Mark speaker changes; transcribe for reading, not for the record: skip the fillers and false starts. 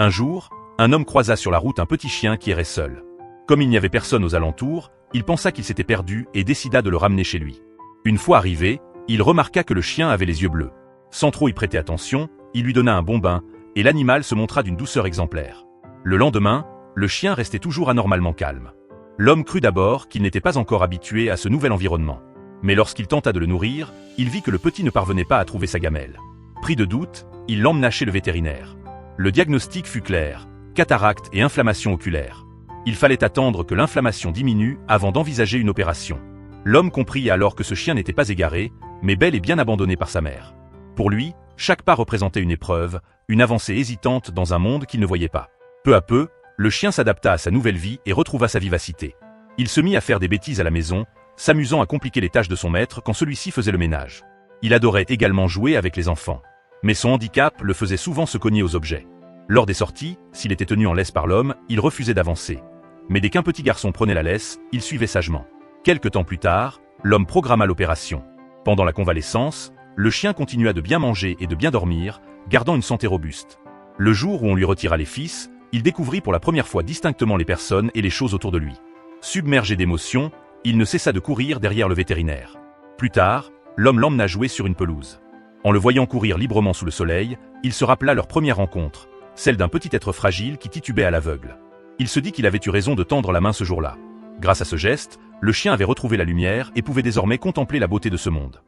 Speaker 1: Un jour, un homme croisa sur la route un petit chien qui errait seul. Comme il n'y avait personne aux alentours, il pensa qu'il s'était perdu et décida de le ramener chez lui. Une fois arrivé, il remarqua que le chien avait les yeux bleus. Sans trop y prêter attention, il lui donna un bon bain, et l'animal se montra d'une douceur exemplaire. Le lendemain, le chien restait toujours anormalement calme. L'homme crut d'abord qu'il n'était pas encore habitué à ce nouvel environnement. Mais lorsqu'il tenta de le nourrir, il vit que le petit ne parvenait pas à trouver sa gamelle. Pris de doute, il l'emmena chez le vétérinaire. Le diagnostic fut clair, cataracte et inflammation oculaire. Il fallait attendre que l'inflammation diminue avant d'envisager une opération. L'homme comprit alors que ce chien n'était pas égaré, mais bel et bien abandonné par sa mère. Pour lui, chaque pas représentait une épreuve, une avancée hésitante dans un monde qu'il ne voyait pas. Peu à peu, le chien s'adapta à sa nouvelle vie et retrouva sa vivacité. Il se mit à faire des bêtises à la maison, s'amusant à compliquer les tâches de son maître quand celui-ci faisait le ménage. Il adorait également jouer avec les enfants. Mais son handicap le faisait souvent se cogner aux objets. Lors des sorties, s'il était tenu en laisse par l'homme, il refusait d'avancer. Mais dès qu'un petit garçon prenait la laisse, il suivait sagement. Quelque temps plus tard, l'homme programma l'opération. Pendant la convalescence, le chien continua de bien manger et de bien dormir, gardant une santé robuste. Le jour où on lui retira les fils, il découvrit pour la première fois distinctement les personnes et les choses autour de lui. Submergé d'émotions, il ne cessa de courir derrière le vétérinaire. Plus tard, l'homme l'emmena jouer sur une pelouse. En le voyant courir librement sous le soleil, il se rappela leur première rencontre, celle d'un petit être fragile qui titubait à l'aveugle. Il se dit qu'il avait eu raison de tendre la main ce jour-là. Grâce à ce geste, le chien avait retrouvé la lumière et pouvait désormais contempler la beauté de ce monde.